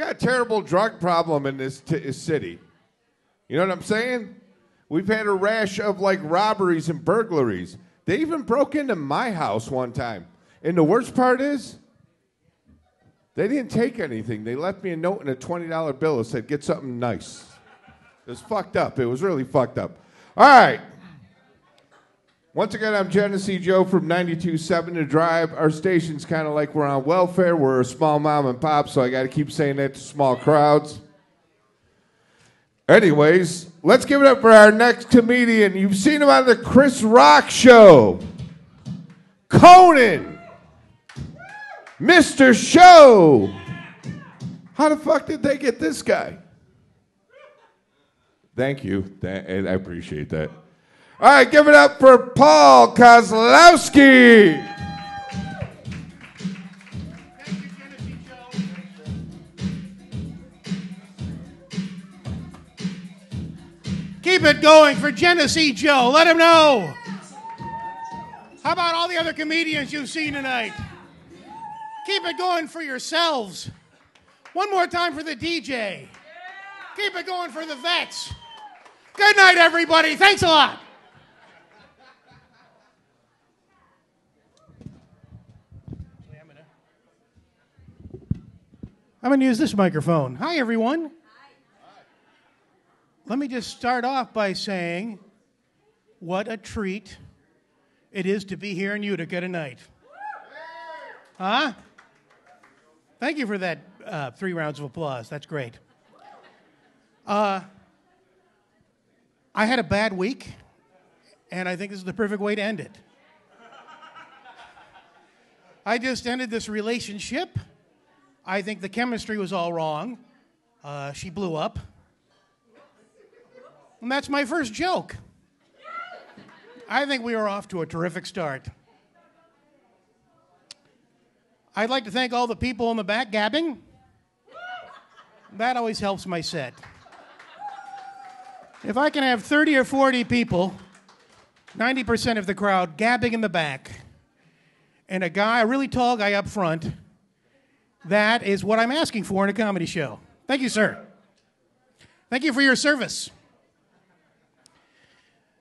got a terrible drug problem in this city. You know what I'm saying? We've had a rash of like robberies and burglaries. They even broke into my house one time. And the worst part is, they didn't take anything. They left me a note and a $20 bill that said, get something nice. It was fucked up. It was really fucked up. All right. Once again, I'm Genesee Joe from 92.7 The Drive. Our station's kind of like we're on welfare. We're a small mom and pop, so I got to keep saying that to small crowds. Anyways, let's give it up for our next comedian. You've seen him on the Chris Rock Show. Conan. Mr. Show. How the fuck did they get this guy? Thank you. I appreciate that. All right, give it up for Paul Kozlowski. Thank you, Genesee Joe. Keep it going for Genesee Joe. Let him know. How about all the other comedians you've seen tonight? Keep it going for yourselves. One more time for the DJ. Keep it going for the vets. Good night, everybody. Thanks a lot. I'm going to use this microphone. Hi, everyone. Hi. Let me just start off by saying what a treat it is to be here in Utica tonight. Huh? Thank you for that 3 rounds of applause. That's great. I had a bad week, and I think this is the perfect way to end it. I just ended this relationship. I think the chemistry was all wrong. She blew up. And that's my first joke. I think we were off to a terrific start. I'd like to thank all the people in the back gabbing. That always helps my set. If I can have 30 or 40 people, 90% of the crowd gabbing in the back, and a really tall guy up front, that is what I'm asking for in a comedy show. Thank you, sir. Thank you for your service.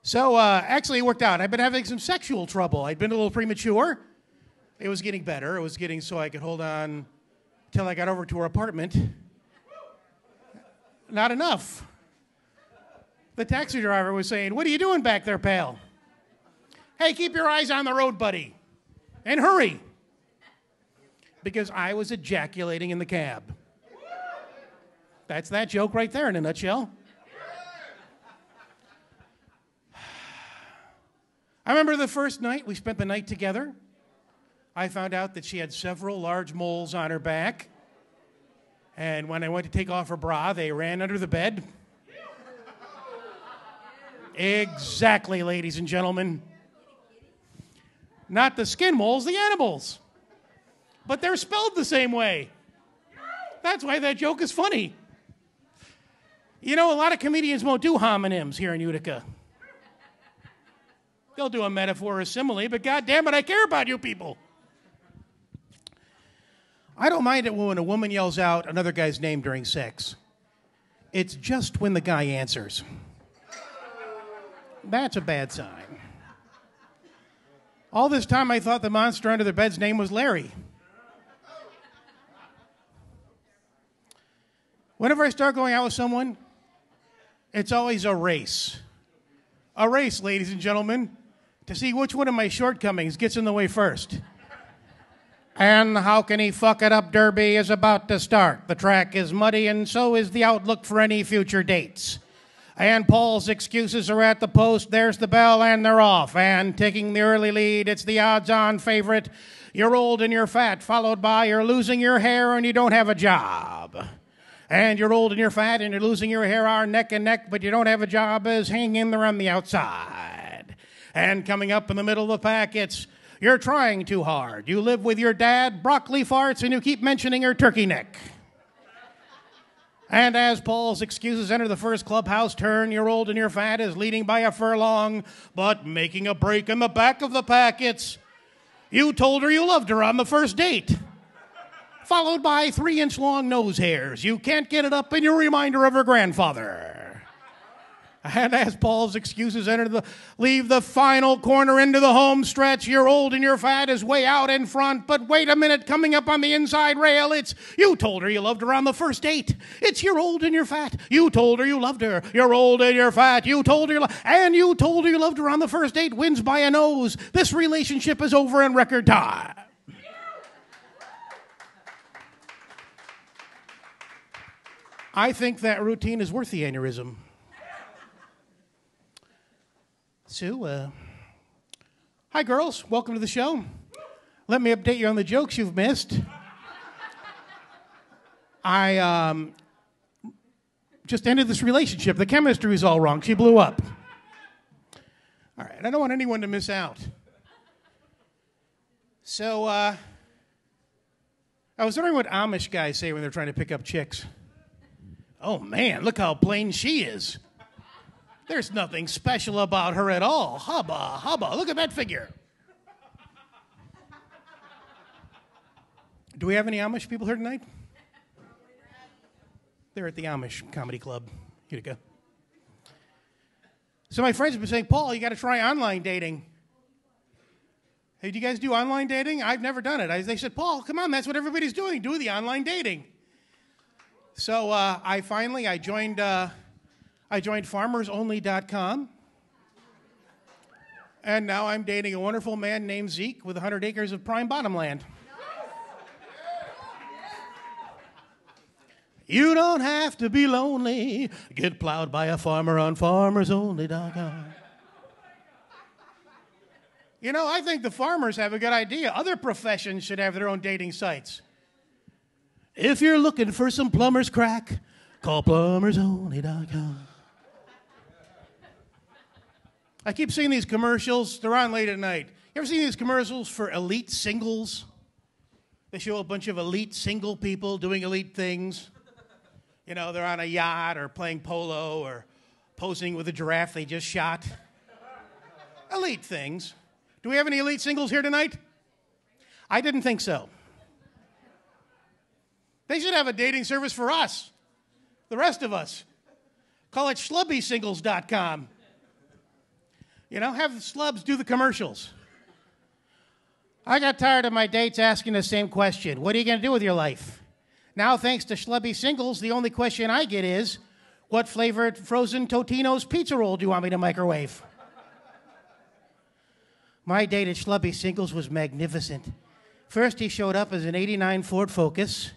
So, actually, it worked out. I've been having some sexual trouble. I'd been a little premature. It was getting better. It was getting so I could hold on till I got over to her apartment. Not enough. The taxi driver was saying, "What are you doing back there, pal?" "Hey, keep your eyes on the road, buddy. And hurry." Because I was ejaculating in the cab. That's that joke right there in a nutshell. I remember the first night we spent the night together. I found out that she had several large moles on her back. And when I went to take off her bra, they ran under the bed. Exactly, ladies and gentlemen. Not the skin moles, the animals. But they're spelled the same way. That's why that joke is funny. You know, a lot of comedians won't do homonyms here in Utica. They'll do a metaphor or simile, but God damn it, I care about you people. I don't mind it when a woman yells out another guy's name during sex. It's just when the guy answers. That's a bad sign. All this time I thought the monster under the bed's name was Larry. Whenever I start going out with someone, it's always a race. A race, ladies and gentlemen, to see which one of my shortcomings gets in the way first. And how can he fuck it up derby is about to start. The track is muddy and so is the outlook for any future dates. And Paul's excuses are at the post. There's the bell and they're off. And taking the early lead, it's the odds-on favorite. You're old and you're fat, followed by you're losing your hair and you don't have a job. And you're old and you're fat and you're losing your hair are neck and neck, but you don't have a job is hanging in there on the outside. And coming up in the middle of the pack, it's you're trying too hard. You live with your dad, broccoli farts, and you keep mentioning her turkey neck. And as Paul's excuses enter the first clubhouse turn, you're old and you're fat is leading by a furlong, but making a break in the back of the pack, it's you told her you loved her on the first date. followed by 3-inch long nose hairs. You can't get it up, and you're a reminder of her grandfather. And as Paul's excuses leave the final corner into the home stretch, you're old and you're fat is way out in front. But wait a minute, coming up on the inside rail, it's you told her you loved her on the first date. It's you're old and you're fat. You told her you loved her. You're old and you're fat. You told her you told her you loved her on the first date. Wins by a nose. This relationship is over in record time. I think that routine is worth the aneurysm. So, hi girls, welcome to the show. Let me update you on the jokes you've missed. I just ended this relationship. The chemistry was all wrong. She blew up. All right, I don't want anyone to miss out. So, I was wondering what Amish guys say when they're trying to pick up chicks. Oh man, look how plain she is. There's nothing special about her at all. Hubba, hubba, look at that figure. Do we have any Amish people here tonight? They're at the Amish Comedy Club. Here you go. So my friends have been saying, Paul, you got to try online dating. Hey, do you guys do online dating? I've never done it. They said, Paul, come on, that's what everybody's doing. Do the online dating. So I joined farmersonly.com. And now I'm dating a wonderful man named Zeke with 100 acres of prime bottomland. You don't have to be lonely. Get plowed by a farmer on farmersonly.com. You know, I think the farmers have a good idea. Other professions should have their own dating sites. If you're looking for some plumber's crack, call plumbersonly.com. I keep seeing these commercials. They're on late at night. You ever seen these commercials for elite singles? They show a bunch of elite single people doing elite things. You know, they're on a yacht or playing polo or posing with a giraffe they just shot. Elite things. Do we have any elite singles here tonight? I didn't think so. They should have a dating service for us, the rest of us. Call it schlubbysingles.com. You know, have the slubs do the commercials. I got tired of my dates asking the same question. What are you going to do with your life? Now, thanks to Schlubby Singles, the only question I get is, what flavored frozen Totino's pizza roll do you want me to microwave? My date at Schlubby Singles was magnificent. First, he showed up as an '89 Ford Focus.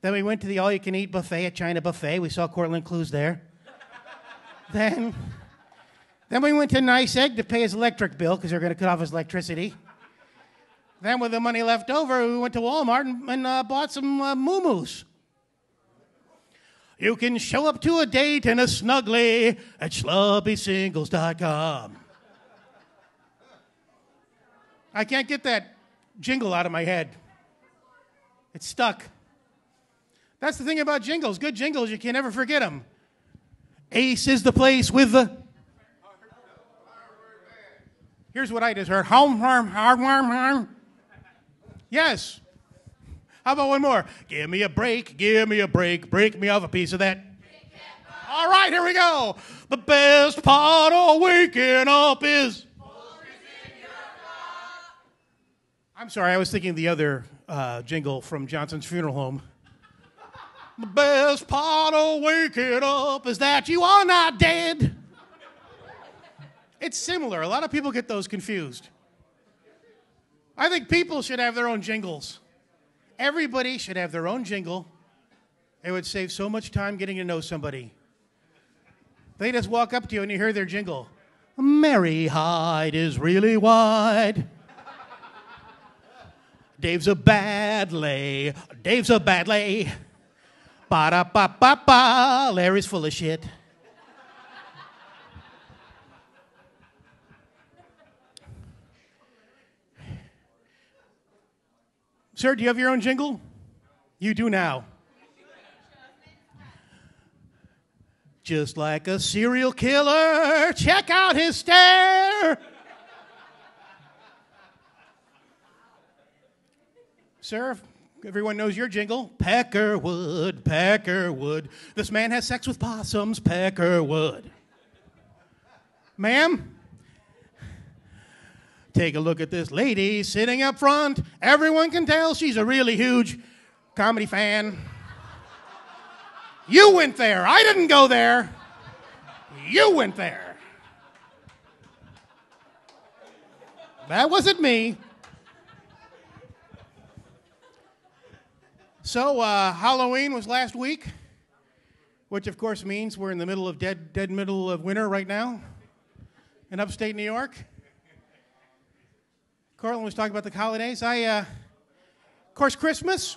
Then we went to the all-you-can-eat buffet at China Buffet. We saw Cortland Clues there. Then we went to Nice Egg to pay his electric bill because they're going to cut off his electricity. Then with the money left over, we went to Walmart and bought some moo-moos. You can show up to a date in a snuggly at schlubbysingles.com. I can't get that jingle out of my head. It's stuck. That's the thing about jingles. Good jingles, you can never forget them. Ace is the place with the... Here's what I just heard. Yes. How about one more? Give me a break, break me off a piece of that. All right, here we go. The best part of waking up is... I'm sorry, I was thinking the other jingle from Johnson's Funeral Home. The best part of waking up is that you are not dead. It's similar. A lot of people get those confused. I think people should have their own jingles. Everybody should have their own jingle. It would save so much time getting to know somebody. They just walk up to you and you hear their jingle. Mary Hyde is really wide. Dave's a bad lay. Dave's a bad lay. Ba-da-ba-ba-ba. Larry's full of shit. Sir, do you have your own jingle? You do now. Just like a serial killer, check out his stare. Sir, Everyone knows your jingle. Peckerwood, Peckerwood. This man has sex with possums, Peckerwood. Ma'am, take a look at this lady sitting up front. Everyone can tell she's a really huge comedy fan. You went there. I didn't go there. You went there. That wasn't me. So, Halloween was last week, which of course means we're in the middle of dead middle of winter right now in upstate New York. Cortland was talking about the holidays. Of course, Christmas.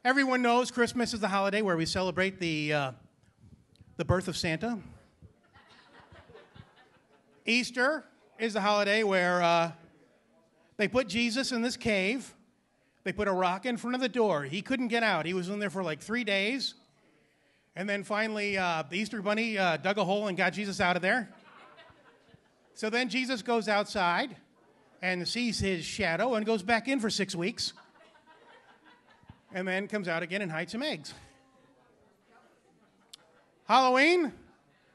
Everyone knows Christmas is the holiday where we celebrate the birth of Santa. Easter is the holiday where they put Jesus in this cave. They put a rock in front of the door. He couldn't get out. He was in there for like 3 days. And then finally, the Easter Bunny dug a hole and got Jesus out of there. So then Jesus goes outside and sees his shadow and goes back in for 6 weeks. And then comes out again and hides some eggs. Halloween.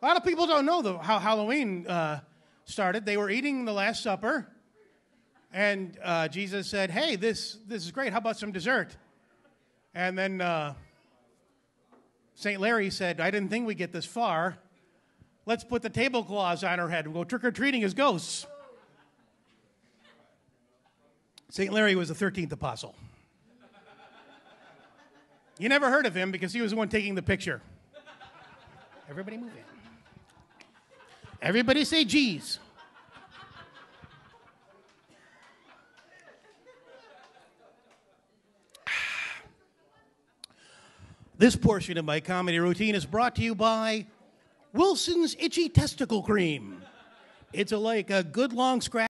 A lot of people don't know how Halloween started. They were eating the Last Supper. And Jesus said, hey, this is great. How about some dessert? And then St. Larry said, I didn't think we'd get this far. Let's put the tablecloths on our head and go trick-or-treating as ghosts. St. Larry was the 13th apostle. You never heard of him because he was the one taking the picture. Everybody move in. Everybody say geez. This portion of my comedy routine is brought to you by Wilson's Itchy Testicle Cream. It's like a good long scratch.